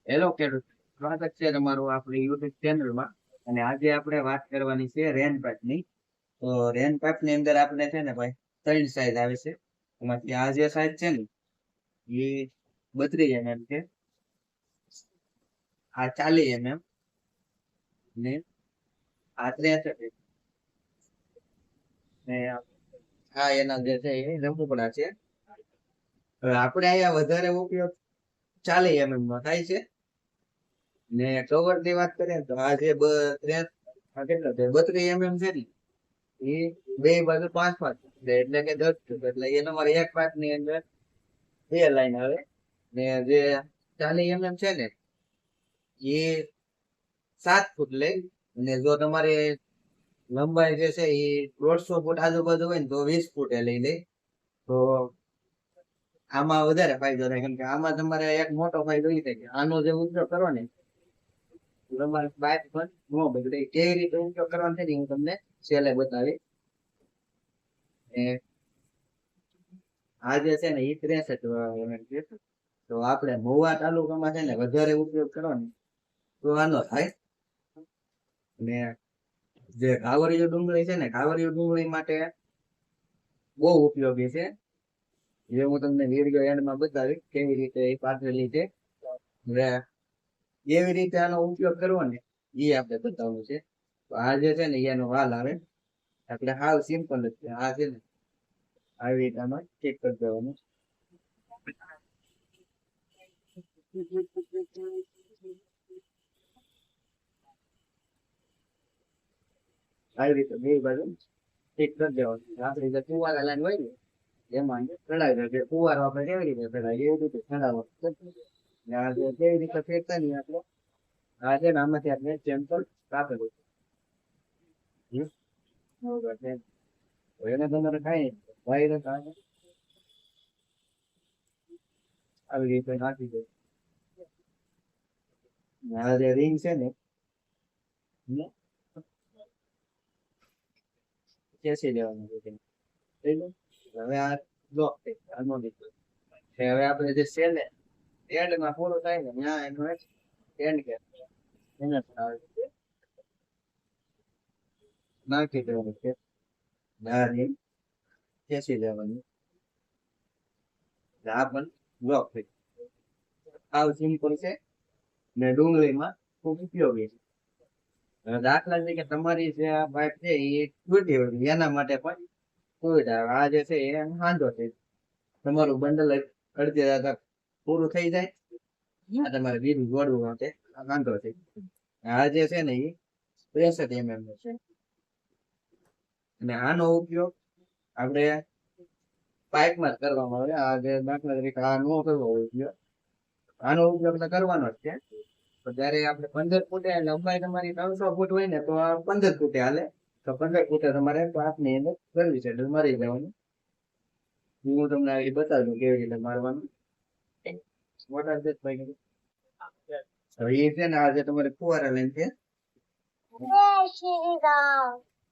Hello ખેડૂત, સ્વાગત છે તમારું આપણી યુટ્યુબ ચેનલમાં. અને આજે આપણે વાત કરવાની છે રેન પાઇપની. તો રેન પાઇપની અંદર આપણે છે ને ભાઈ ત્રણ સાઈઝ આવે છે. એમાંથી આ જે સાઈઝ છે ને એ 32 mm છે, આ 40 mm ને આ 63 ને આ એના જે છે એ રમકડા છે. હવે આપણે અહીંયા વધારે ઉપયોગ 40 mm નો થાય છે. ને કવર ની વાત કરીએ તો આ જે કેટલો છે 32 mm છે ને એ બે બાજુ પાંચ પાંચ છે, એટલે કે 10 ફૂટ. એટલે એનો મારે એક પાઇપ ની અંદર બે લાઈન આવે. ને જે 40 mm છે ને એ 7 ફૂટ લે. અને જો તમારે લંબાઈ જે છે એ 150 ફૂટ આજુબાજુ હોય ને તો 20 ફૂટે લઈ લે. તો આમાં વધારે ફાયદો થાય, કેમ કે આમાં તમારે એક મોટો ફાયદો એ થાય કે આનો જે ઉપયોગ કરો ને તમારે બાઇક પણ ન બગડે. કેવી રીતે ઉપયોગ કરવાનો છે ને હું તમને છેલ્લે બતાવી. આ જે છે ને એ 63 છે. તો આપણે મહુવા તાલુકામાં છે ને વધારે ઉપયોગ કરો ને તો આનો થાય. ને જે ઘાવરિયો ડુંગળી છે ને ઘાવરિયો ડુંગળી માટે બહુ ઉપયોગી છે. જે હું તમને વિડીયો એન્ડમાં બતાવીશ કેવી રીતે એ પાથરેલી છે. હવે એવી રીતે આનો ઉપયોગ કરવો ને એ આપણે બતાવવું છે. તો આ જે છે ને એનો વાલ આવે, એટલે હાવ સિમ્પલ જ છે. આ છે ને આવી રીતે આમાં ચેક કરી દેવાનું. આવી રીતે બે બાજુ ચેક કરી દેવાનું. આપણી જે ફુવારા લાઈન હોય ને એમાં ચડાવી દે. ફુવારો આપણે કેવી રીતે ચડાવીએ એવી રીતે ચડાવવાનું. આ જે કેવી રીતે ફેરતા નહીં આપણે આ છે ને આમાંથી આપણે સેમ્પલ કાપેલું છે. એને તમારે કઈ વાયરસ આવી રીતે નાખી દે. આ જે રિંગ છે ને ખેંચી લેવાનું છે. હવે આ બ્લોક હવે આપણે જે સેલે એન્ડમાં પૂરું થાય ને ત્યાં એનું એન્ડ કે એને નાખી દેવાનું છે. આ રિંગ ખેંચી લેવાની. આ પણ બ્લોક થઈ. આવ સિમ્પલ છે ને ડુંગળીમાં ખૂબ ઉપયોગી છે. દાખલા તરીકે તમારી જે આ પાઇપ છે એ તૂટી હોય એના માટે પણ સુવિધા. આ જે છે એ વાંધો છે, તમારું બંડલ અડધી રાત પૂરું થઈ જાય ત્યાં તમારે બીજું જોડવું માટે વાંધો છે. આ જે છે ને એ 63 mm નો છે. અને આનો ઉપયોગ આપણે પાઇપમાં જ કરવામાં આવે. આ જે દાખલા તરીકે આ નો કરવો ઉપયોગ, આનો ઉપયોગ તો કરવાનો જ છે. તો જયારે આપણે 15 ફૂટે લંબાઈ તમારી 300 ફૂટ હોય ને તો આ 15 ફૂટે હાલે. તો 15 ફૂટે તમારે પાઇપની અંદર કરવી છે એટલે મારી દેવાનું. હું તમને આવી બતાવી દઉં કેવી રીતે મારવાનું. મોટા છે ભાઈ. હવે એ છે ને આ જે તમારે ફુવારા લાઈન છે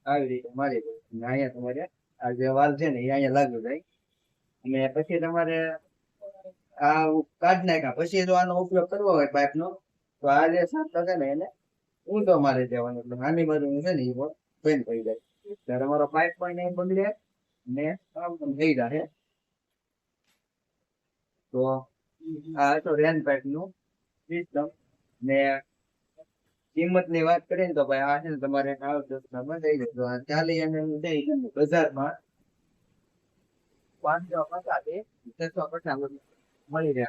આવી રીતે મારી દો. અહીંયા તમારે આ જે વાલ છે ને એ અહીંયા લાગુ જાય. અને પછી તમારે આ કાઢી નાખ્યા પછી જો આનો ઉપયોગ કરવો હોય પાઇપ નો તો આ જે સાંકળો છે ને એને ઊંધો મારી દેવાનો. એટલે નાની બાજુ છે ને એ બંધ થઈ જાય. ત્યારે તમારો પાઇપ પણ નહીં બગડે ને કામ પણ થઈ જાય. તો આ હતો રેન પાઇપ નું સિસ્ટમ. ને કિંમત ની વાત કરીએ ને તો ભાઈ આ છે ને તમારે થઈ જાય. તો આ 40 mm બજારમાં 550 મળી રહે.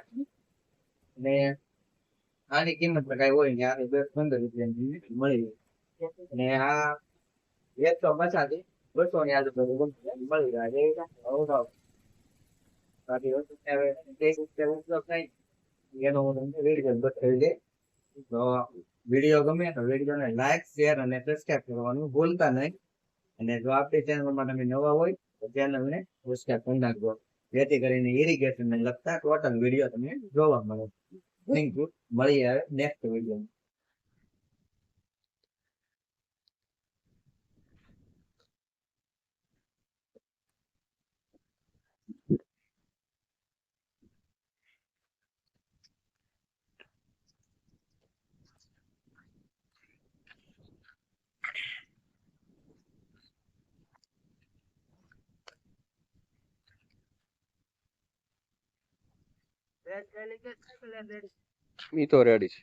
ને આની કિંમત કઈ હોય ને આની 10-15 રૂપિયાની મળી રહે. ને આ 150-200 ની આજુબાજુ મળી રહે. બાકી ઉપયોગ થાય એનો હું તમને વિડીયો બતાવી દે. તો વિડીયો ગમે તો વિડીયોને લાઈક શેર અને સબસ્ક્રાઈબ કરવાનું ભૂલતા નહીં. અને જો આપણી ચેનલમાં તમે નવા હોય તો ચેનલને સબસ્ક્રાઈબ કરી નાખજો, જેથી કરીને ઇરિગેશન ને લગતા ટોટલ વિડીયો તમને જોવા મળે. Thank you. મળીએ હવે નેક્સ્ટ વિડીયો. ઈ તો રેડી છે.